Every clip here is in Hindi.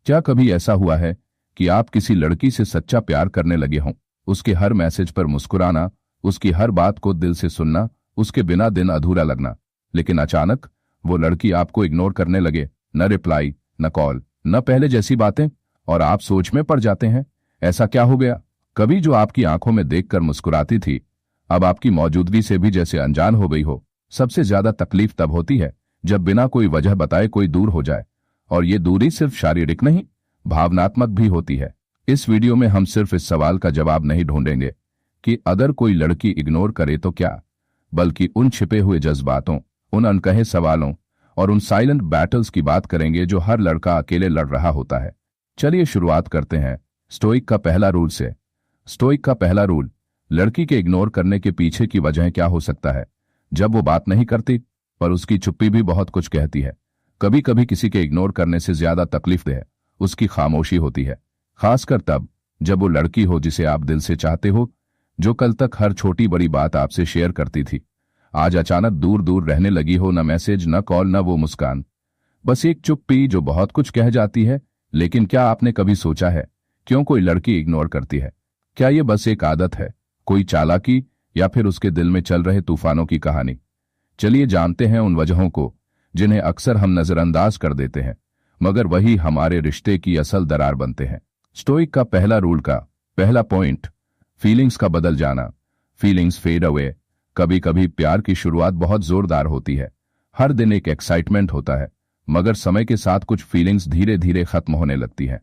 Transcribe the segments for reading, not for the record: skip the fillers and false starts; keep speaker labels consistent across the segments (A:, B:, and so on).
A: क्या कभी ऐसा हुआ है कि आप किसी लड़की से सच्चा प्यार करने लगे हों, उसके हर मैसेज पर मुस्कुराना, उसकी हर बात को दिल से सुनना, उसके बिना दिन अधूरा लगना, लेकिन अचानक वो लड़की आपको इग्नोर करने लगे, न रिप्लाई, न कॉल, न पहले जैसी बातें, और आप सोच में पड़ जाते हैं ऐसा क्या हो गया। कभी जो आपकी आंखों में देखकर मुस्कुराती थी अब आपकी मौजूदगी से भी जैसे अनजान हो गई हो। सबसे ज्यादा तकलीफ तब होती है जब बिना कोई वजह बताए कोई दूर हो जाए, और ये दूरी सिर्फ शारीरिक नहीं, भावनात्मक भी होती है। इस वीडियो में हम सिर्फ इस सवाल का जवाब नहीं ढूंढेंगे कि अगर कोई लड़की इग्नोर करे तो क्या, बल्कि उन छिपे हुए जज्बातों, उन अनकहे सवालों और उन साइलेंट बैटल्स की बात करेंगे जो हर लड़का अकेले लड़ रहा होता है। चलिए शुरुआत करते हैं स्टोइक का पहला रूल से। स्टोइक का पहला रूल, लड़की के इग्नोर करने के पीछे की वजह क्या हो सकता है। जब वो बात नहीं करती पर उसकी चुप्पी भी बहुत कुछ कहती है। कभी कभी किसी के इग्नोर करने से ज्यादा तकलीफदेह उसकी खामोशी होती है, खासकर तब जब वो लड़की हो जिसे आप दिल से चाहते हो, जो कल तक हर छोटी बड़ी बात आपसे शेयर करती थी, आज अचानक दूर दूर रहने लगी हो। न मैसेज, न कॉल, न वो मुस्कान, बस एक चुप्पी जो बहुत कुछ कह जाती है। लेकिन क्या आपने कभी सोचा है क्यों कोई लड़की इग्नोर करती है? क्या ये बस एक आदत है, कोई चालाकी, या फिर उसके दिल में चल रहे तूफानों की कहानी? चलिए जानते हैं उन वजहों को जिन्हें अक्सर हम नजरअंदाज कर देते हैं, मगर वही हमारे रिश्ते की असल दरार बनते हैं। स्टोइक का पहला रूल का पहला पॉइंट, फीलिंग्स का बदल जाना। Feelings fade away. कभी कभी प्यार की शुरुआत बहुत जोरदार होती है, हर दिन एक एक्साइटमेंट होता है, मगर समय के साथ कुछ फीलिंग्स धीरे धीरे खत्म होने लगती हैं।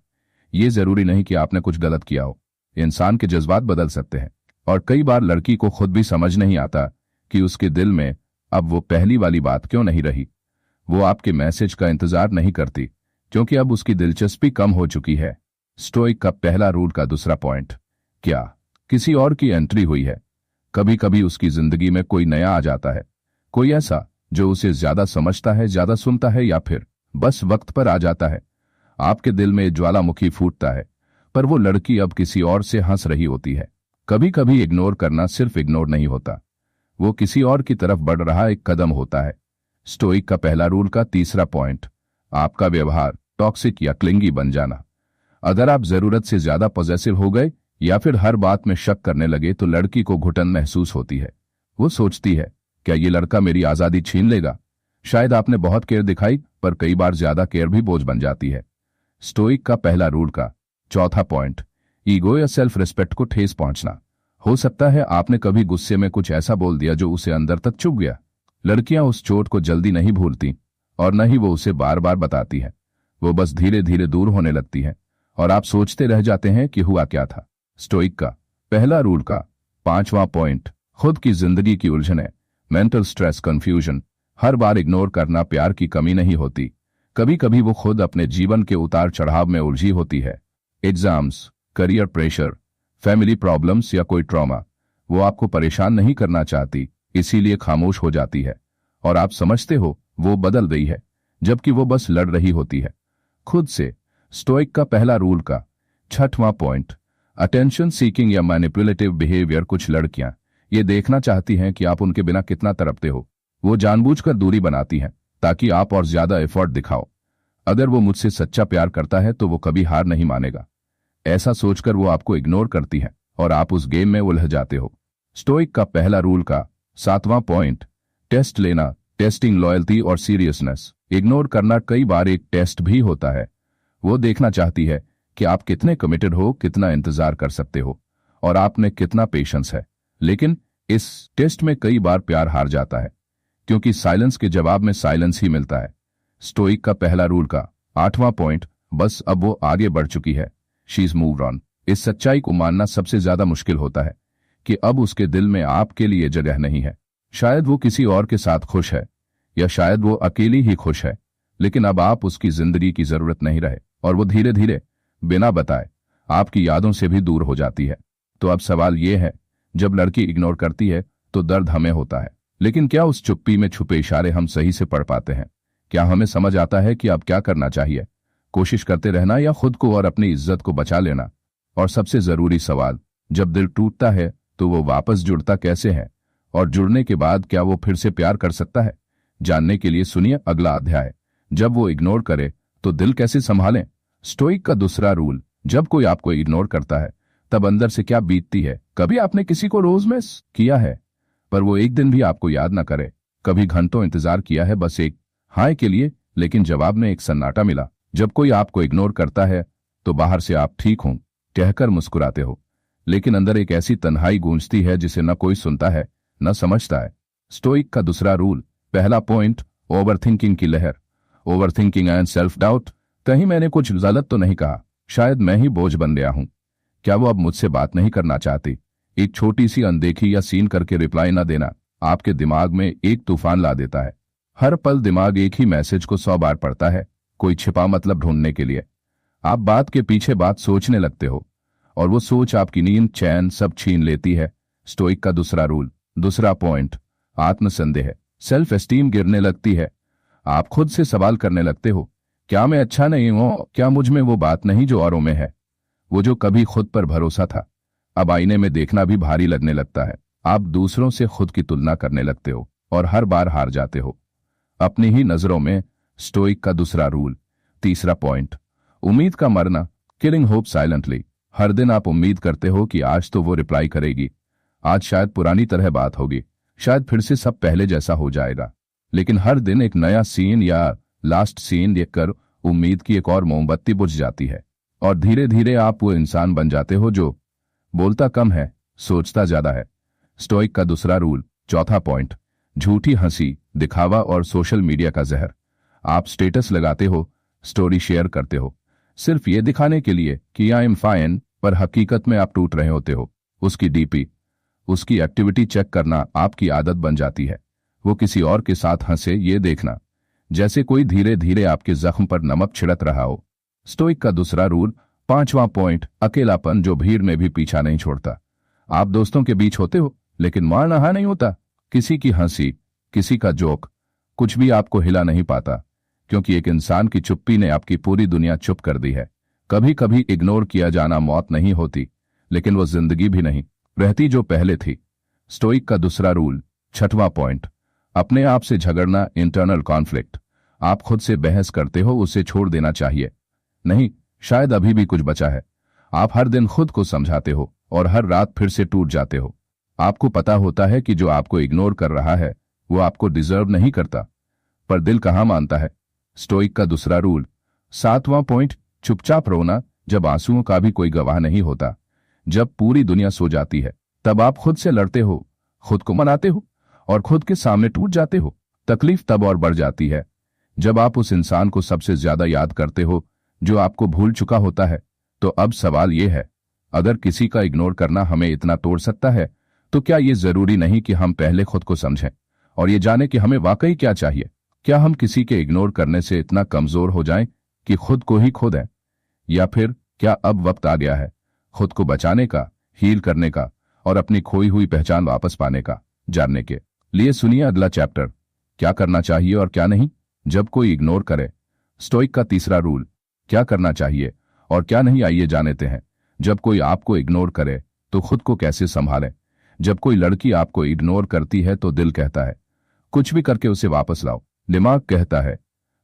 A: ये जरूरी नहीं कि आपने कुछ गलत किया हो, इंसान के जज्बात बदल सकते हैं, और कई बार लड़की को खुद भी समझ नहीं आता कि उसके दिल में अब वो पहली वाली बात क्यों नहीं रही। वो आपके मैसेज का इंतजार नहीं करती क्योंकि अब उसकी दिलचस्पी कम हो चुकी है। स्टोइक का पहला रूल का दूसरा पॉइंट, क्या किसी और की एंट्री हुई है? कभी कभी उसकी जिंदगी में कोई नया आ जाता है, कोई ऐसा जो उसे ज्यादा समझता है, ज्यादा सुनता है, या फिर बस वक्त पर आ जाता है। आपके दिल में ज्वालामुखी फूटता है, पर वो लड़की अब किसी और से हंस रही होती है। कभी कभी इग्नोर करना सिर्फ इग्नोर नहीं होता, वो किसी और की तरफ बढ़ रहा एक कदम होता है। स्टोइक का पहला रूल का तीसरा पॉइंट, आपका व्यवहार टॉक्सिक या क्लिंगी बन जाना। अगर आप जरूरत से ज्यादा पॉजेसिव हो गए या फिर हर बात में शक करने लगे तो लड़की को घुटन महसूस होती है। वो सोचती है, क्या ये लड़का मेरी आजादी छीन लेगा? शायद आपने बहुत केयर दिखाई, पर कई बार ज्यादा केयर भी बोझ बन जाती है। स्टोइक का पहला रूल का चौथा पॉइंट, ईगो या सेल्फ रिस्पेक्ट को ठेस पहुंचना। हो सकता है आपने कभी गुस्से में कुछ ऐसा बोल दिया जो उसे अंदर तक चुभ गया। लड़कियां उस चोट को जल्दी नहीं भूलती, और न ही वो उसे बार बार बताती है। वो बस धीरे धीरे दूर होने लगती है, और आप सोचते रह जाते हैं कि हुआ क्या था। स्टोइक का पहला रूल का पांचवां पॉइंट, खुद की जिंदगी की उलझनें, मेंटल स्ट्रेस, कंफ्यूजन। हर बार इग्नोर करना प्यार की कमी नहीं होती, कभी कभी वो खुद अपने जीवन के उतार चढ़ाव में उलझी होती है। Exams, career pressure, family problems या कोई ट्रॉमा। वो आपको परेशान नहीं करना चाहती, इसीलिए खामोश हो जाती है, और आप समझते हो वो बदल गई है, जबकि वो बस लड़ रही होती है खुद से। स्टोइक का पहला रूल का छठवां पॉइंट, अटेंशन सीकिंग या मैनिपुलेटिव बिहेवियर। कुछ लड़कियां ये देखना चाहती हैं कि आप उनके बिना कितना तड़पते हो। वो जानबूझकर दूरी बनाती हैं ताकि आप और ज्यादा एफर्ट दिखाओ। अगर वो मुझसे सच्चा प्यार करता है तो वो कभी हार नहीं मानेगा, ऐसा सोचकर वो आपको इग्नोर करती है, और आप उस गेम में उलझ जाते हो। स्टोइक का पहला रूल का सातवां पॉइंट, टेस्ट लेना, टेस्टिंग लॉयल्टी और सीरियसनेस। इग्नोर करना कई बार एक टेस्ट भी होता है। वो देखना चाहती है कि आप कितने कमिटेड हो, कितना इंतजार कर सकते हो, और आप में कितना पेशेंस है। लेकिन इस टेस्ट में कई बार प्यार हार जाता है, क्योंकि साइलेंस के जवाब में साइलेंस ही मिलता है। स्टोइक का पहला रूल का आठवां पॉइंट, बस अब वो आगे बढ़ चुकी है, शी इज मूव्ड ऑन। इस सच्चाई को मानना सबसे ज्यादा मुश्किल होता है कि अब उसके दिल में आपके लिए जगह नहीं है। शायद वो किसी और के साथ खुश है, या शायद वो अकेली ही खुश है, लेकिन अब आप उसकी जिंदगी की जरूरत नहीं रहे, और वो धीरे धीरे बिना बताए आपकी यादों से भी दूर हो जाती है। तो अब सवाल ये है, जब लड़की इग्नोर करती है तो दर्द हमें होता है, लेकिन क्या उस चुप्पी में छुपे इशारे हम सही से पढ़ पाते हैं? क्या हमें समझ आता है कि अब क्या करना चाहिए? कोशिश करते रहना या खुद को और अपनी इज्जत को बचा लेना? और सबसे जरूरी सवाल, जब दिल टूटता है तो वो वापस जुड़ता कैसे है, और जुड़ने के बाद क्या वो फिर से प्यार कर सकता है? जानने के लिए सुनिए अगला अध्याय, जब वो इग्नोर करे तो दिल कैसे संभालें। स्टोइक का दूसरा रूल, जब कोई आपको इग्नोर करता है तब अंदर से क्या बीतती है। कभी आपने किसी को रोज मिस किया है पर वो एक दिन भी आपको याद ना करे। कभी घंटों इंतजार किया है बस एक हाय के लिए, लेकिन जवाब में एक सन्नाटा मिला। जब कोई आपको इग्नोर करता है तो बाहर से आप ठीक हूं कहकर मुस्कुराते हो, लेकिन अंदर एक ऐसी तन्हाई गूंजती है जिसे न कोई सुनता है न समझता है। स्टोइक का दूसरा रूल, पहला पॉइंट, ओवरथिंकिंग की लहर। Overthinking and self doubt. कहीं मैंने कुछ गलत तो नहीं कहा, शायद मैं ही बोझ बन गया हूं, क्या वो अब मुझसे बात नहीं करना चाहती। एक छोटी सी अनदेखी या सीन करके रिप्लाई न देना आपके दिमाग में एक तूफान ला देता है। हर पल दिमाग एक ही मैसेज को 100 बार पढ़ता है, कोई छिपा मतलब ढूंढने के लिए। आप बात के पीछे बात सोचने लगते हो और वो सोच आपकी नींद चैन सब छीन लेती है। स्टोइक का दूसरा रूल, दूसरा पॉइंट, आत्मसंदेह। सेल्फ एस्टीम गिरने लगती है। आप खुद से सवाल करने लगते हो, क्या मैं अच्छा नहीं हूं, क्या मुझ में वो बात नहीं जो औरों में है। वो जो कभी खुद पर भरोसा था अब आईने में देखना भी भारी लगने लगता है। आप दूसरों से खुद की तुलना करने लगते हो और हर बार हार जाते हो अपनी ही नजरों में। स्टोइक का दूसरा रूल, तीसरा पॉइंट, उम्मीद का मरना, किलिंग होप साइलेंटली। हर दिन आप उम्मीद करते हो कि आज तो वो रिप्लाई करेगी, आज शायद पुरानी तरह बात होगी, शायद फिर से सब पहले जैसा हो जाएगा। लेकिन हर दिन एक नया सीन या लास्ट सीन देखकर उम्मीद की एक और मोमबत्ती बुझ जाती है और धीरे धीरे आप वो इंसान बन जाते हो जो बोलता कम है सोचता ज्यादा है। स्टोइक का दूसरा रूल, चौथा पॉइंट, झूठी हंसी, दिखावा और सोशल मीडिया का जहर। आप स्टेटस लगाते हो, स्टोरी शेयर करते हो सिर्फ ये दिखाने के लिए कि आई एम फाइन, पर हकीकत में आप टूट रहे होते हो। उसकी डीपी, उसकी एक्टिविटी चेक करना आपकी आदत बन जाती है। वो किसी और के साथ हंसे ये देखना, जैसे कोई धीरे धीरे आपके जख्म पर नमक छिड़क रहा हो। स्टोइक का दूसरा रूल, पांचवां पॉइंट, अकेलापन जो भीड़ में भी पीछा नहीं छोड़ता। आप दोस्तों के बीच होते हो लेकिन मार नहा नहीं होता। किसी की हंसी, किसी का जोक, कुछ भी आपको हिला नहीं पाता, क्योंकि एक इंसान की चुप्पी ने आपकी पूरी दुनिया चुप कर दी है। कभी कभी इग्नोर किया जाना मौत नहीं होती, लेकिन वो जिंदगी भी नहीं रहती जो पहले थी। स्टोइक का दूसरा रूल, छठवां पॉइंट, अपने आप से झगड़ना, इंटरनल कॉन्फ्लिक्ट। आप खुद से बहस करते हो उसे छोड़ देना चाहिए, नहीं शायद अभी भी कुछ बचा है। आप हर दिन खुद को समझाते हो और हर रात फिर से टूट जाते हो। आपको पता होता है कि जो आपको इग्नोर कर रहा है वो आपको डिजर्व नहीं करता, पर दिल कहाँ मानता है। स्टोइक का दूसरा रूल, सातवां पॉइंट, चुपचाप रोना जब आंसुओं का भी कोई गवाह नहीं होता। जब पूरी दुनिया सो जाती है तब आप खुद से लड़ते हो, खुद को मनाते हो और खुद के सामने टूट जाते हो। तकलीफ तब और बढ़ जाती है जब आप उस इंसान को सबसे ज्यादा याद करते हो जो आपको भूल चुका होता है। तो अब सवाल यह है, अगर किसी का इग्नोर करना हमें इतना तोड़ सकता है तो क्या ये जरूरी नहीं कि हम पहले खुद को समझें और ये जाने कि हमें वाकई क्या चाहिए। क्या हम किसी के इग्नोर करने से इतना कमजोर हो जाएं कि खुद को ही खो दें, या फिर क्या अब वक्त आ गया है खुद को बचाने का, हील करने का और अपनी खोई हुई पहचान वापस पाने का। जानने के लिए सुनिए अगला चैप्टर, क्या करना चाहिए और क्या नहीं जब कोई इग्नोर करे। स्टोइक का तीसरा रूल, क्या करना चाहिए और क्या नहीं, आइए जानते हैं। जब कोई आपको इग्नोर करे तो खुद को कैसे संभालें। जब कोई लड़की आपको इग्नोर करती है तो दिल कहता है कुछ भी करके उसे वापस लाओ। दिमाग कहता है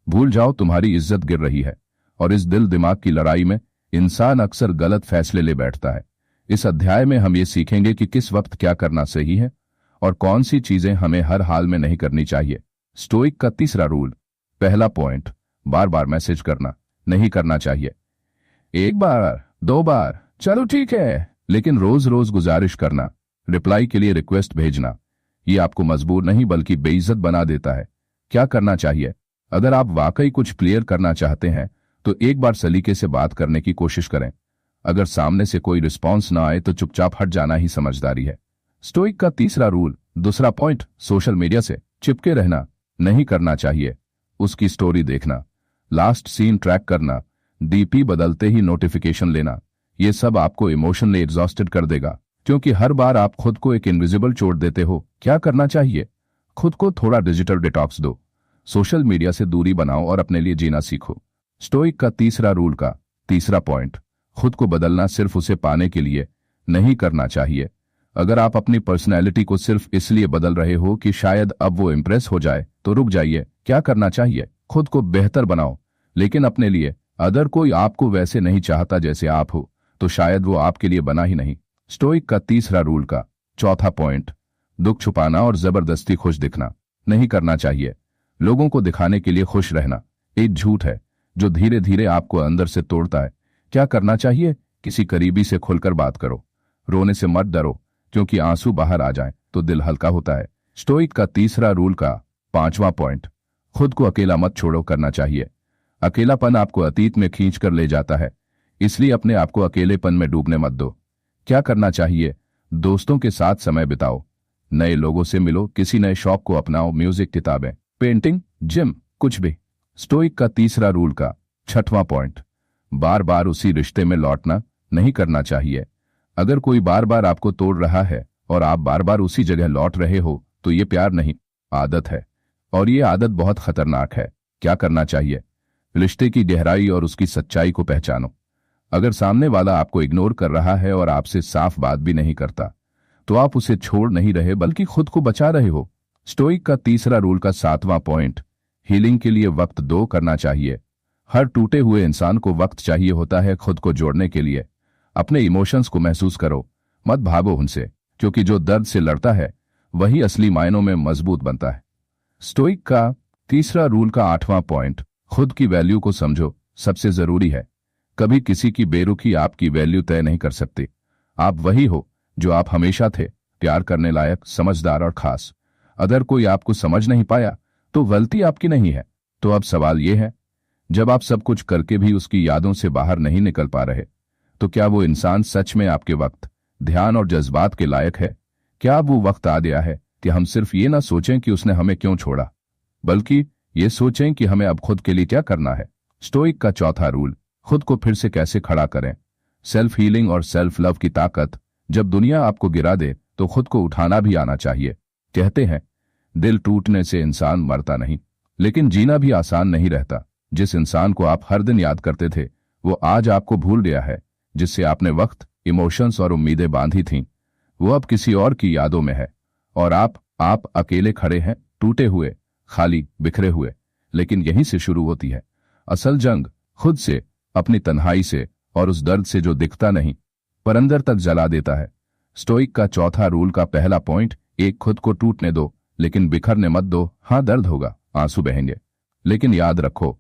A: भूल जाओ, तुम्हारी इज्जत गिर रही है। और इस दिल दिमाग की लड़ाई में इंसान अक्सर गलत फैसले ले बैठता है। इस अध्याय में हम ये सीखेंगे कि किस वक्त क्या करना सही है और कौन सी चीजें हमें हर हाल में नहीं करनी चाहिए। स्टोइक का तीसरा रूल, पहला पॉइंट, बार बार मैसेज करना नहीं करना चाहिए। एक बार, दो बार चलो ठीक है, लेकिन रोज रोज गुजारिश करना, रिप्लाई के लिए रिक्वेस्ट भेजना, ये आपको मजबूर नहीं बल्कि बेइज्जत बना देता है। क्या करना चाहिए, अगर आप वाकई कुछ क्लियर करना चाहते हैं तो एक बार सलीके से बात करने की कोशिश करें। अगर सामने से कोई रिस्पॉन्स ना आए तो चुपचाप हट जाना ही समझदारी है। स्टोइक का तीसरा रूल, दूसरा पॉइंट, सोशल मीडिया से चिपके रहना नहीं करना चाहिए। उसकी स्टोरी देखना, लास्ट सीन ट्रैक करना, डीपी बदलते ही नोटिफिकेशन लेना, ये सब आपको इमोशनली एग्जॉस्टेड कर देगा, क्योंकि हर बार आप खुद को एक इनविजिबल छोड़ देते हो। क्या करना चाहिए, खुद को थोड़ा डिजिटल डिटॉक्स दो, सोशल मीडिया से दूरी बनाओ और अपने लिए जीना सीखो। स्टोइक का तीसरा रूल का तीसरा पॉइंट, खुद को बदलना सिर्फ उसे पाने के लिए नहीं करना चाहिए। अगर आप अपनी पर्सनैलिटी को सिर्फ इसलिए बदल रहे हो कि शायद अब वो इम्प्रेस हो जाए तो रुक जाइए। क्या करना चाहिए, खुद को बेहतर बनाओ, लेकिन अपने लिए, अगर कोई आपको वैसे नहीं चाहता जैसे आप हो तो शायद वो आपके लिए बना ही नहीं। स्टोइक का तीसरा रूल का चौथा पॉइंट, दुख छुपाना और जबरदस्ती खुश दिखना नहीं करना चाहिए। लोगों को दिखाने के लिए खुश रहना एक झूठ है जो धीरे धीरे आपको अंदर से तोड़ता है। क्या करना चाहिए? किसी करीबी से खुलकर बात करो। रोने से मत डरो, क्योंकि आंसू बाहर आ जाएं तो दिल हल्का होता है। स्टोइक का तीसरा रूल का पांचवा पॉइंट, खुद को अकेला मत छोड़ो करना चाहिए। अकेलापन आपको अतीत में खींच कर ले जाता है, इसलिए अपने आप को अकेलेपन में डूबने मत दो। क्या करना चाहिए? दोस्तों के साथ समय बिताओ, नए लोगों से मिलो, किसी नए शौक को अपनाओ, म्यूजिक, किताबें, पेंटिंग, जिम, कुछ भी। स्टोइक का तीसरा रूल का छठवां पॉइंट, बार बार उसी रिश्ते में लौटना नहीं करना चाहिए। अगर कोई बार बार आपको तोड़ रहा है और आप बार बार उसी जगह लौट रहे हो तो ये प्यार नहीं, आदत है, और ये आदत बहुत खतरनाक है। क्या करना चाहिए? रिश्ते की गहराई और उसकी सच्चाई को पहचानो। अगर सामने वाला आपको इग्नोर कर रहा है और आपसे साफ बात भी नहीं करता तो आप उसे छोड़ नहीं रहे बल्कि खुद को बचा रहे हो। स्टोइक का तीसरा रूल का सातवां पॉइंट, हीलिंग के लिए वक्त दो करना चाहिए। हर टूटे हुए इंसान को वक्त चाहिए होता है खुद को जोड़ने के लिए। अपने इमोशंस को महसूस करो, मत भागो उनसे, क्योंकि जो दर्द से लड़ता है वही असली मायनों में मजबूत बनता है। स्टोइक का तीसरा रूल का आठवां पॉइंट, खुद की वैल्यू को समझो, सबसे जरूरी है। कभी किसी की बेरुखी आपकी वैल्यू तय नहीं कर सकती। आप वही हो जो आप हमेशा थे, प्यार करने लायक, समझदार और खास। अगर कोई आपको समझ नहीं पाया तो गलती आपकी नहीं है। तो अब सवाल यह है, जब आप सब कुछ करके भी उसकी यादों से बाहर नहीं निकल पा रहे, तो क्या वो इंसान सच में आपके वक्त, ध्यान और जज्बात के लायक है? क्या अब वो वक्त आ गया है कि हम सिर्फ ये ना सोचें कि उसने हमें क्यों छोड़ा, बल्कि ये सोचें कि हमें अब खुद के लिए क्या करना है? स्टोइक का चौथा रूल, खुद को फिर से कैसे खड़ा करें। सेल्फ हीलिंग और सेल्फ लव की ताकत, जब दुनिया आपको गिरा दे तो खुद को उठाना भी आना चाहिए। कहते हैं दिल टूटने से इंसान मरता नहीं, लेकिन जीना भी आसान नहीं रहता। जिस इंसान को आप हर दिन याद करते थे वो आज आपको भूल गया है। जिससे आपने वक्त, इमोशंस और उम्मीदें बांधी थीं वो अब किसी और की यादों में है। और आप अकेले खड़े हैं, टूटे हुए, खाली, बिखरे हुए। लेकिन यहीं से शुरू होती है असल जंग, खुद से, अपनी तन्हाई से और उस दर्द से जो दिखता नहीं पर अंदर तक जला देता है। स्टोइक का चौथा रूल का पहला पॉइंट, एक, खुद को टूटने दो लेकिन बिखरने मत दो। हाँ, दर्द होगा, आंसू बहेंगे, लेकिन याद रखो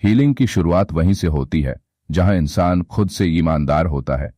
A: हीलिंग की शुरुआत वहीं से होती है जहां इंसान खुद से ईमानदार होता है।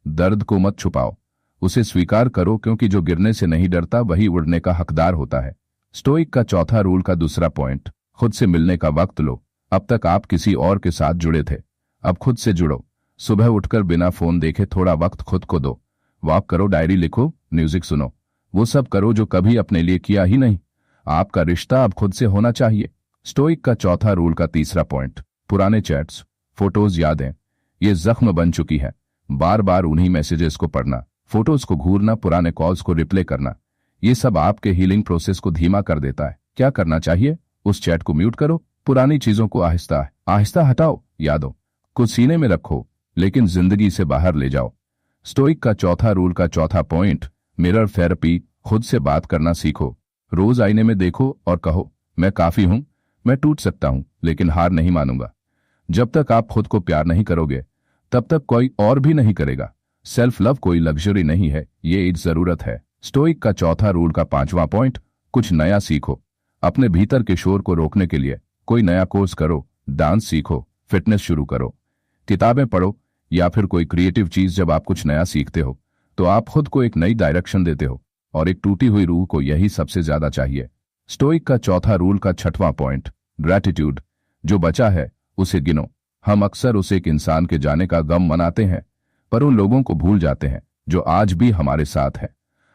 A: दर्द को मत छुपाओ, उसे स्वीकार करो, क्योंकि जो गिरने से नहीं डरता वही उड़ने का हकदार होता है। स्टोइक का चौथा रूल का दूसरा पॉइंट, खुद से मिलने का वक्त लो। अब तक आप किसी और के साथ जुड़े थे, अब खुद से जुड़ो। सुबह उठकर बिना फोन देखे थोड़ा वक्त खुद को दो। वॉक करो, डायरी लिखो, म्यूजिक सुनो, वो सब करो जो कभी अपने लिए किया ही नहीं। आपका रिश्ता अब खुद से होना चाहिए। स्टोइक का चौथा रूल का तीसरा पॉइंट, पुराने चैट्स, फोटोज, यादें, ये जख्म बन चुकी है। बार बार उन्हीं मैसेजेस को पढ़ना, फोटोज को घूरना, पुराने कॉल्स को रिप्ले करना, ये सब आपके हीलिंग प्रोसेस को धीमा कर देता है। क्या करना चाहिए? उस चैट को म्यूट करो, पुरानी चीजों को आहिस्ता आहिस्ता हटाओ, यादों को सीने में रखो लेकिन जिंदगी से बाहर ले जाओ। स्टोइक का चौथा रूल का चौथा पॉइंट, मिरर थेरेपी, खुद से बात करना सीखो। रोज आईने में देखो और कहो, मैं काफी हूं, मैं टूट सकता हूं लेकिन हार नहीं मानूंगा। जब तक आप खुद को प्यार नहीं करोगे तब तक कोई और भी नहीं करेगा। सेल्फ लव कोई लग्जरी नहीं है, ये एक जरूरत है। स्टोइक का चौथा रूल का पांचवा पॉइंट, कुछ नया सीखो। अपने भीतर के शोर को रोकने के लिए कोई नया कोर्स करो, डांस सीखो, फिटनेस शुरू करो, किताबें पढ़ो या फिर कोई क्रिएटिव चीज। जब आप कुछ नया सीखते हो तो आप खुद को एक नई डायरेक्शन देते हो, और एक टूटी हुई रूह को यही सबसे ज्यादा चाहिए। स्टोइक का चौथा रूल का छठवां पॉइंट, ग्रैटिट्यूड, जो बचा है उसे गिनो। हम अक्सर उस एक इंसान के जाने का गम मनाते हैं पर उन लोगों को भूल जाते हैं जो आज भी हमारे साथ है।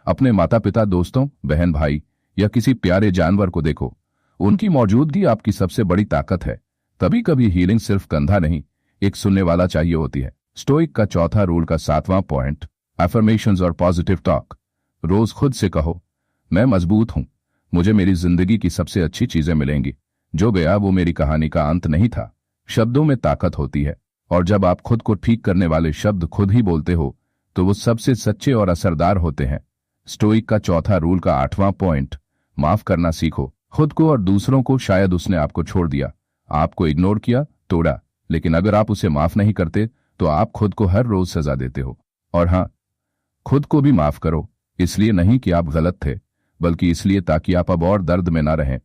A: अपने माता पिता, दोस्तों, बहन भाई या किसी प्यारे जानवर को देखो, उनकी मौजूदगी आपकी सबसे बड़ी ताकत है। कभी कभी हीलिंग सिर्फ कंधा नहीं, एक सुनने वाला चाहिए होती है। स्टोइक का चौथा रूल का सातवां पॉइंट, अफर्मेशंस और पॉजिटिव टॉक। रोज खुद से कहो, मैं मजबूत हूं, मुझे मेरी जिंदगी की सबसे अच्छी चीजें मिलेंगी, जो गया वो मेरी कहानी का अंत नहीं था। शब्दों में ताकत होती है, और जब आप खुद को ठीक करने वाले शब्द खुद ही बोलते हो तो वो सबसे सच्चे और असरदार होते हैं। स्टोइक का चौथा रूल का आठवां पॉइंट, माफ करना सीखो। खुद को और दूसरों को। शायद उसने आपको छोड़ दिया, आपको इग्नोर किया, तोड़ा, लेकिन अगर आप उसे माफ नहीं करते तो आप खुद को हर रोज सजा देते हो। और हाँ, खुद को भी माफ करो, इसलिए नहीं कि आप गलत थे, बल्कि इसलिए ताकि आप अब और दर्द में ना रहें।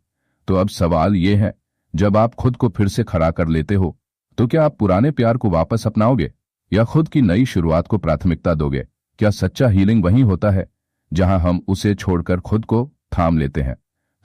A: तो अब सवाल यह है, जब आप खुद को फिर से खड़ा कर लेते हो तो क्या आप पुराने प्यार को वापस अपनाओगे या खुद की नई शुरुआत को प्राथमिकता दोगे? क्या सच्चा हीलिंग वही होता है जहां हम उसे छोड़कर खुद को थाम लेते हैं?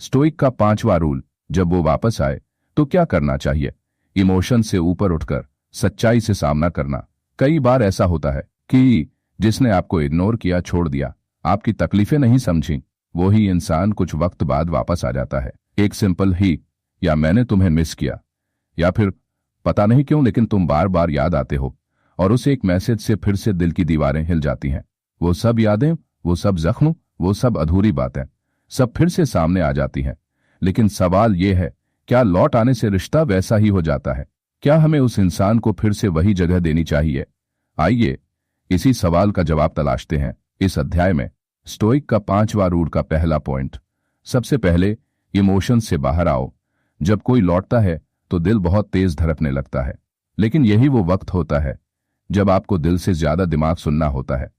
A: स्टोइक का 5वां रूल, जब वो वापस आए तो क्या करना चाहिए? इमोशन से ऊपर उठकर सच्चाई से सामना करना। कई बार ऐसा होता है कि जिसने आपको इग्नोर किया, छोड़ दिया, आपकी तकलीफें नहीं समझी, वो ही इंसान कुछ वक्त बाद वापस आ जाता है। एक सिंपल ही या मैंने तुम्हें मिस किया, या फिर पता नहीं क्यों लेकिन तुम बार बार याद आते हो, और उस एक मैसेज से फिर से दिल की दीवारें हिल जाती हैं। वो सब यादें, वो सब जख्म, वो सब अधूरी बातें सब फिर से सामने आ जाती हैं। लेकिन सवाल ये है, क्या लौट आने से रिश्ता वैसा ही हो जाता है? क्या हमें उस इंसान को फिर से वही जगह देनी चाहिए? आइए इसी सवाल का जवाब तलाशते हैं इस अध्याय में। स्टोइक का 5वां रूल का पहला पॉइंट। सबसे पहले, इमोशन से बाहर आओ। जब कोई लौटता है तो दिल बहुत तेज धड़कने लगता है, लेकिन यही वो वक्त होता है जब आपको दिल से ज्यादा दिमाग सुनना होता है।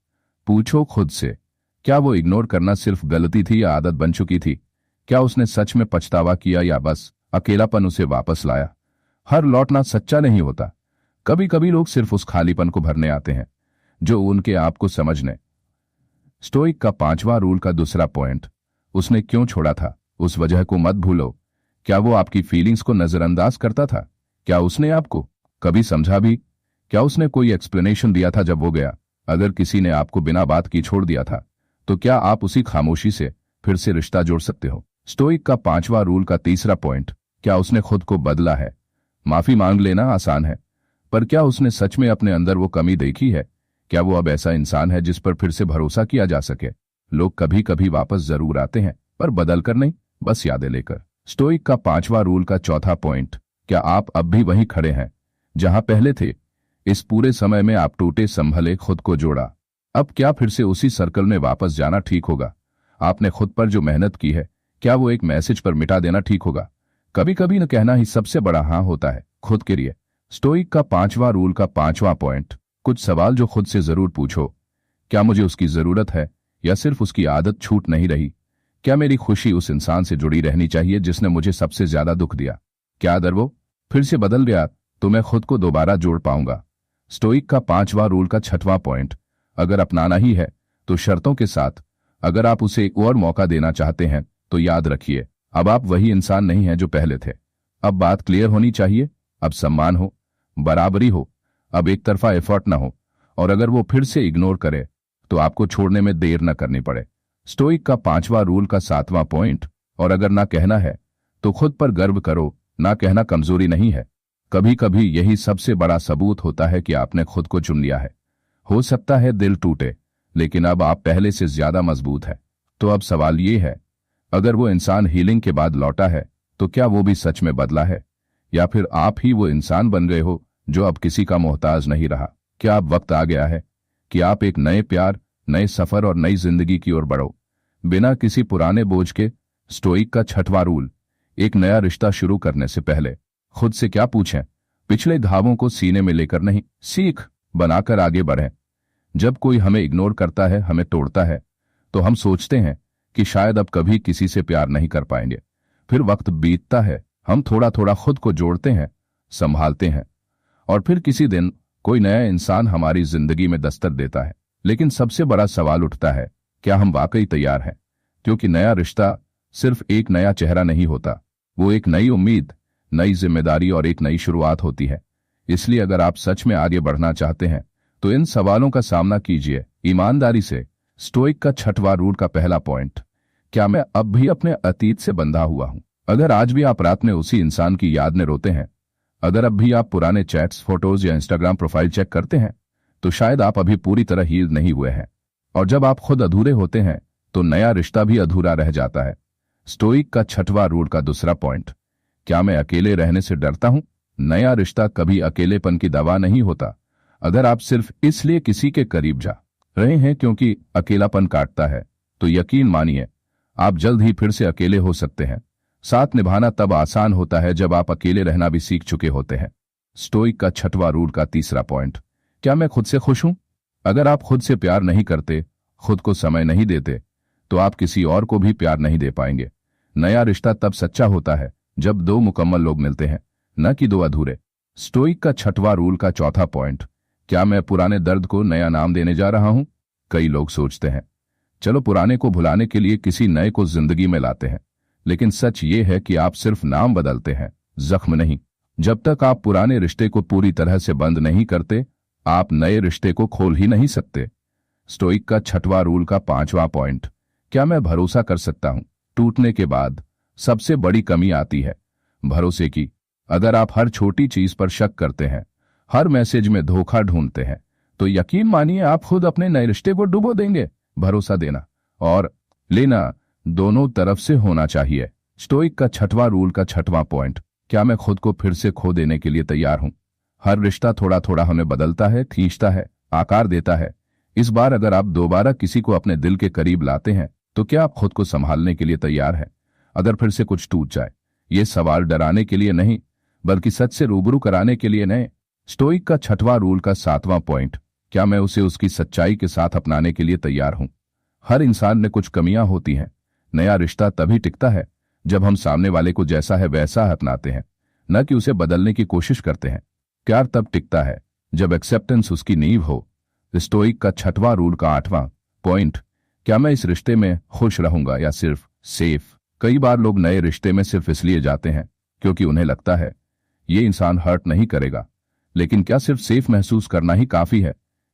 A: पूछो खुद से, क्या वो इग्नोर करना सिर्फ गलती थी या आदत बन चुकी थी? क्या उसने सच में पछतावा किया या बस अकेलापन उसे वापस लाया? हर लौटना सच्चा नहीं होता। कभी कभी लोग सिर्फ उस खालीपन को भरने आते हैं जो उनके आप को समझने। स्टोइक का 5वां रूल का दूसरा पॉइंट, उसने क्यों छोड़ा था उस वजह को मत भूलो। क्या वो आपकी फीलिंग्स को नजरअंदाज करता था? क्या उसने आपको कभी समझा भी? क्या उसने कोई एक्सप्लेनेशन दिया था जब वो गया? अगर किसी ने आपको बिना बात की छोड़ दिया था तो क्या आप उसी खामोशी से फिर से रिश्ता जोड़ सकते हो? स्टोइक का 5वां रूल का तीसरा पॉइंट, क्या उसने खुद को बदला है? माफी मांग लेना आसान है, पर क्या उसने सच में अपने अंदर वो कमी देखी है? क्या वो अब ऐसा इंसान है जिस पर फिर से भरोसा किया जा सके? लोग कभी कभी वापस जरूर आते हैं, पर बदल कर नहीं, बस यादें लेकर। स्टोइक का 5वां रूल का चौथा पॉइंट, क्या आप अब भी वहीं खड़े हैं जहां पहले थे? इस पूरे समय में आप टूटे संभले खुद को जोड़ा, अब क्या फिर से उसी सर्कल में वापस जाना ठीक होगा? आपने खुद पर जो मेहनत की है, क्या वो एक मैसेज पर मिटा देना ठीक होगा? कभी कभी न कहना ही सबसे बड़ा हाँ होता है खुद के लिए। स्टोइक का 5वां रूल का 5वां पॉइंट, कुछ सवाल जो खुद से जरूर पूछो। क्या मुझे उसकी जरूरत है या सिर्फ उसकी आदत छूट नहीं रही? क्या मेरी खुशी उस इंसान से जुड़ी रहनी चाहिए जिसने मुझे सबसे ज्यादा दुख दिया? क्या अगर वो फिर से बदल गया तो मैं खुद को दोबारा जोड़ पाऊंगा? स्टोइक का 5वां रूल का 6वां पॉइंट, अगर अपनाना ही है तो शर्तों के साथ। अगर आप उसे एक और मौका देना चाहते हैं तो याद रखिए, अब आप वही इंसान नहीं हैं जो पहले थे। अब बात क्लियर होनी चाहिए, अब सम्मान हो, बराबरी हो, अब एक तरफा एफर्ट ना हो। और अगर वो फिर से इग्नोर करे तो आपको छोड़ने में देर न करनी पड़े। स्टोइक का 5वां रूल का 7वां पॉइंट, और अगर ना कहना है तो खुद पर गर्व करो, ना कहना कमजोरी नहीं है। कभी कभी यही सबसे बड़ा सबूत होता है कि आपने खुद को चुन लिया है। हो सकता है दिल टूटे, लेकिन अब आप पहले से ज्यादा मजबूत है। तो अब सवाल ये है, अगर वो इंसान हीलिंग के बाद लौटा है तो क्या वो भी सच में बदला है, या फिर आप ही वो इंसान बन गए हो जो अब किसी का मोहताज नहीं रहा? क्या अब वक्त आ गया है कि आप एक नए प्यार, नए सफर और नई जिंदगी की ओर बढ़ो, बिना किसी पुराने बोझ के? स्टोइक का 6वां रूल, एक नया रिश्ता शुरू करने से पहले खुद से क्या पूछें? पिछले घावों को सीने में लेकर नहीं, सीख बनाकर आगे बढ़ें। जब कोई हमें इग्नोर करता है, हमें तोड़ता है, तो हम सोचते हैं कि शायद अब कभी किसी से प्यार नहीं कर पाएंगे। फिर वक्त बीतता है, हम थोड़ा थोड़ा खुद को जोड़ते हैं, संभालते हैं, और फिर किसी दिन कोई नया इंसान हमारी जिंदगी में दस्तक देता है। लेकिन सबसे बड़ा सवाल उठता है, क्या हम वाकई तैयार हैं? क्योंकि नया रिश्ता सिर्फ एक नया चेहरा नहीं होता, वो एक नई उम्मीद, नई जिम्मेदारी और एक नई शुरुआत होती है। इसलिए अगर आप सच में आगे बढ़ना चाहते हैं तो इन सवालों का सामना कीजिए ईमानदारी से। स्टोइक का 6वां रूल का पहला पॉइंट, क्या मैं अब भी अपने अतीत से बंधा हुआ हूं? अगर आज भी आप रात में उसी इंसान की याद में रोते हैं, अगर अब भी आप पुराने चैट्स, फोटोज या इंस्टाग्राम प्रोफाइल चेक करते हैं, तो शायद आप अभी पूरी तरह हील नहीं हुए हैं। और जब आप खुद अधूरे होते हैं तो नया रिश्ता भी अधूरा रह जाता है। स्टोइक का 6वां रूल का दूसरा पॉइंट, क्या मैं अकेले रहने से डरता हूं? नया रिश्ता कभी अकेलेपन की दवा नहीं होता। अगर आप सिर्फ इसलिए किसी के करीब जा रहे हैं क्योंकि अकेलापन काटता है, तो यकीन मानिए आप जल्द ही फिर से अकेले हो सकते हैं। साथ निभाना तब आसान होता है जब आप अकेले रहना भी सीख चुके होते हैं। स्टोइक का छठवां रूल का तीसरा पॉइंट, क्या मैं खुद से खुश हूं? अगर आप खुद से प्यार नहीं करते, खुद को समय नहीं देते, तो आप किसी और को भी प्यार नहीं दे पाएंगे। नया रिश्ता तब सच्चा होता है जब दो मुकम्मल लोग मिलते हैं, न कि दो अधूरे। स्टोइक का छठवां रूल का चौथा पॉइंट, क्या मैं पुराने दर्द को नया नाम देने जा रहा हूं? कई लोग सोचते हैं चलो पुराने को भुलाने के लिए किसी नए को जिंदगी में लाते हैं, लेकिन सच ये है कि आप सिर्फ नाम बदलते हैं, जख्म नहीं। जब तक आप पुराने रिश्ते को पूरी तरह से बंद नहीं करते, आप नए रिश्ते को खोल ही नहीं सकते। स्टोइक का छठवां रूल का पांचवां पॉइंट, क्या मैं भरोसा कर सकता हूं? टूटने के बाद सबसे बड़ी कमी आती है भरोसे की। अगर आप हर छोटी चीज पर शक करते हैं, हर मैसेज में धोखा ढूंढते हैं, तो यकीन मानिए आप खुद अपने नए रिश्ते को डुबो देंगे। भरोसा देना और लेना दोनों तरफ से होना चाहिए। स्टोइक का छठवां रूल का छठवां पॉइंट, क्या मैं खुद को फिर से खो देने के लिए तैयार हूं? हर रिश्ता थोड़ा थोड़ा हमें बदलता है, खींचता है, आकार देता है। इस बार अगर आप दोबारा किसी को अपने दिल के करीब लाते हैं, तो क्या आप खुद को संभालने के लिए तैयार हैं? अगर फिर से कुछ टूट जाए, ये सवाल डराने के लिए नहीं, बल्कि सच से रूबरू कराने के लिए नहीं। स्टोइक का छठवां रूल का सातवां पॉइंट, क्या मैं उसे उसकी सच्चाई के साथ अपनाने के लिए तैयार हूं? हर इंसान में कुछ कमियां होती हैं। नया रिश्ता तभी टिकता है जब हम सामने वाले को जैसा है वैसा अपनाते हैं, न कि उसे बदलने की कोशिश करते हैं। प्यार तब टिकता है जब एक्सेप्टेंस उसकी नींव हो। स्टोइक का छठवां रूल का आठवां पॉइंट, क्या मैं इस रिश्ते में खुश रहूंगा या सिर्फ सेफ? कई बार लोग नए रिश्ते में सिर्फ इसलिए जाते हैं क्योंकि उन्हें लगता है ये इंसान हर्ट नहीं करेगा, लेकिन क्या सिर्फ सेफ महसूस करना ही काफी है?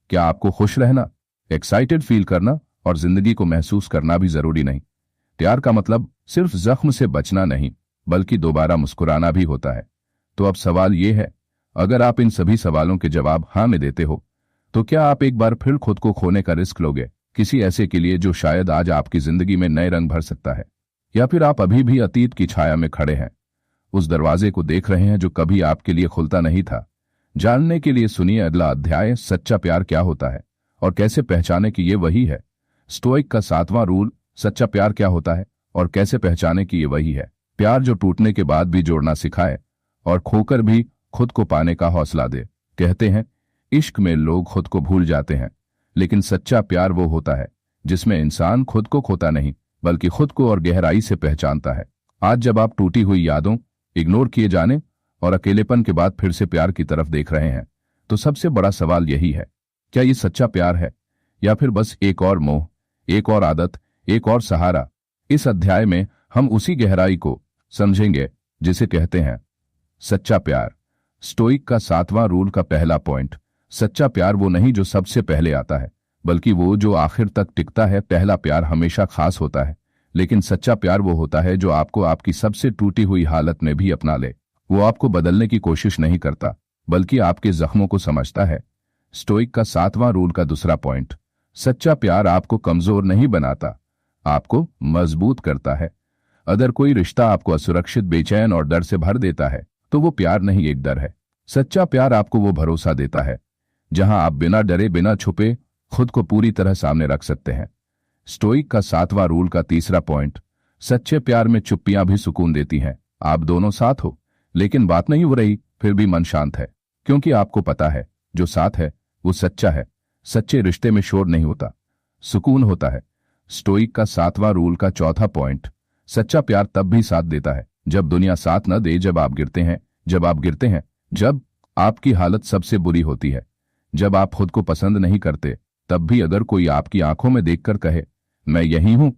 A: क्या आपको खुश रहना, एक्साइटेड फील करना और जिंदगी को महसूस करना भी जरूरी नहीं? प्यार का मतलब सिर्फ जख्म से बचना नहीं, बल्कि दोबारा मुस्कुराना भी होता है। तो अब सवाल ये है, अगर आप इन सभी सवालों के जवाब हाँ में देते हो, तो क्या आप एक बार फिर खुद को खोने का रिस्क लोगे, किसी ऐसे के लिए जो शायद आज आपकी जिंदगी में नए रंग भर सकता है? या फिर आप अभी भी अतीत की छाया में खड़े हैं, उस दरवाजे को देख रहे हैं जो कभी आपके लिए खुलता नहीं था? जानने के लिए सुनिए अगला अध्याय, सच्चा प्यार क्या होता है और कैसे पहचाने कि ये वही है। स्टोइक का सातवां रूल, सच्चा प्यार क्या होता है और कैसे पहचाने कि ये वही है। प्यार जो टूटने के बाद भी जोड़ना सिखाए और खोकर भी खुद को पाने का हौसला दे। कहते हैं इश्क में लोग खुद को भूल जाते हैं, लेकिन सच्चा प्यार वो होता है जिसमें इंसान खुद को खोता नहीं, बल्कि खुद को और गहराई से पहचानता है। आज जब आप टूटी हुई यादों, इग्नोर किए जाने और अकेलेपन के बाद फिर से प्यार की तरफ देख रहे हैं, तो सबसे बड़ा सवाल यही है, क्या ये सच्चा प्यार है या फिर बस एक और मोह, एक और आदत, एक और सहारा? इस अध्याय में हम उसी गहराई को समझेंगे जिसे कहते हैं सच्चा प्यार। स्टोइक का सातवां रूल का पहला पॉइंट, सच्चा प्यार वो नहीं जो सबसे पहले आता है, बल्कि वो जो आखिर तक टिकता है। पहला प्यार हमेशा खास होता है, लेकिन सच्चा प्यार वो होता है जो आपको आपकी सबसे टूटी हुई हालत में भी अपना ले। वो आपको बदलने की कोशिश नहीं करता, बल्कि आपके जख्मों को समझता है। स्टोइक का सातवां रूल का दूसरा पॉइंट, सच्चा प्यार आपको कमजोर नहीं बनाता, आपको मजबूत करता है। अगर कोई रिश्ता आपको असुरक्षित, बेचैन और डर से भर देता है, तो वो प्यार नहीं, एक डर है। सच्चा प्यार आपको वो भरोसा देता है जहां आप बिना डरे, बिना छुपे खुद को पूरी तरह सामने रख सकते हैं। स्टोइक का सातवां रूल का तीसरा पॉइंट, सच्चे प्यार में चुप्पियां भी सुकून देती हैं। आप दोनों साथ हो, लेकिन बात नहीं हो रही, फिर भी मन शांत है, क्योंकि आपको पता है जो साथ है वो सच्चा है। सच्चे रिश्ते में शोर नहीं होता, सुकून होता है। स्टोइक का सातवां रूल का चौथा पॉइंट, सच्चा प्यार तब भी साथ देता है जब दुनिया साथ न दे, जब आप गिरते हैं, जब आपकी हालत सबसे बुरी होती है, जब आप खुद को पसंद नहीं करते, तब भी अगर कोई आपकी आंखों में देखकर कहे मैं यही हूं,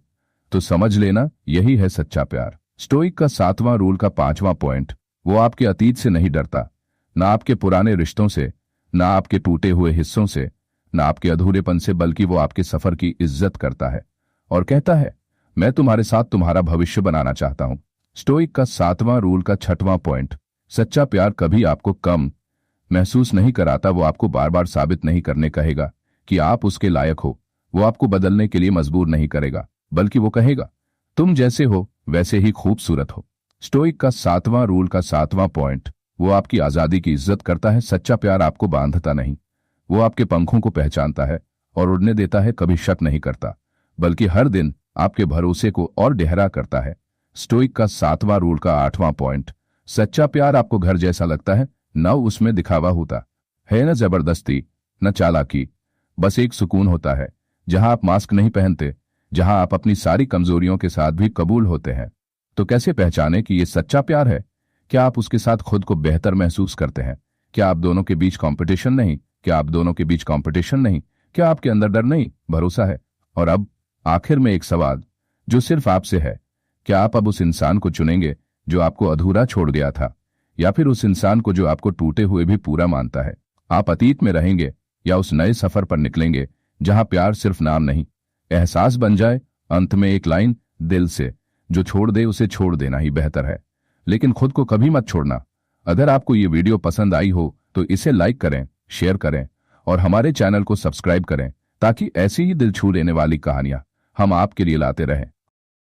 A: तो समझ लेना यही है सच्चा प्यार। स्टोइक का सातवां रूल का पांचवां पॉइंट, वो आपके अतीत से नहीं डरता, ना आपके पुराने रिश्तों से, ना आपके टूटे हुए हिस्सों से, ना आपके अधूरेपन से, बल्कि वो आपके सफर की इज्जत करता है और कहता है मैं तुम्हारे साथ तुम्हारा भविष्य बनाना चाहता हूं। स्टोइक का सातवां रूल का छठवां पॉइंट, सच्चा प्यार कभी आपको कम महसूस नहीं कराता। वो आपको बार बार साबित नहीं करने कहेगा कि आप उसके लायक हो। वो आपको बदलने के लिए मजबूर नहीं करेगा, बल्कि वो कहेगा तुम जैसे हो वैसे ही खूबसूरत हो। स्टोइक का सातवां रूल का सातवां पॉइंट, वो आपकी आजादी की इज्जत करता है। सच्चा प्यार आपको बांधता नहीं, वो आपके पंखों को पहचानता है और उड़ने देता है। कभी शक नहीं करता, बल्कि हर दिन आपके भरोसे को और गहरा करता है। स्टोइक का सातवां रूल का आठवां पॉइंट, सच्चा प्यार आपको घर जैसा लगता है, न उसमें दिखावा होता है, न जबरदस्ती, न चालाकी, बस एक सुकून होता है जहां आप मास्क नहीं पहनते, जहां आप अपनी सारी कमजोरियों के साथ भी कबूल होते हैं। तो कैसे पहचाने कि ये सच्चा प्यार है? क्या आप उसके साथ खुद को बेहतर महसूस करते हैं? क्या आप दोनों के बीच कंपटीशन नहीं? क्या आप दोनों के बीच कंपटीशन नहीं? क्या आपके अंदर डर नहीं, भरोसा है? और अब आखिर में एक सवाल जो सिर्फ आपसे है, क्या आप अब उस इंसान को चुनेंगे जो आपको अधूरा छोड़ गया था, या फिर उस इंसान को जो आपको टूटे हुए भी पूरा मानता है? आप अतीत में रहेंगे या उस नए सफर पर निकलेंगे जहां प्यार सिर्फ नाम नहीं, एहसास बन जाए? अंत में एक लाइन दिल से, जो छोड़ दे उसे छोड़ देना ही बेहतर है, लेकिन खुद को कभी मत छोड़ना। अगर आपको ये वीडियो पसंद आई हो तो इसे लाइक करें, शेयर करें और हमारे चैनल को सब्सक्राइब करें, ताकि ऐसी ही दिल छू लेने वाली कहानियां हम आपके लिए लाते रहें।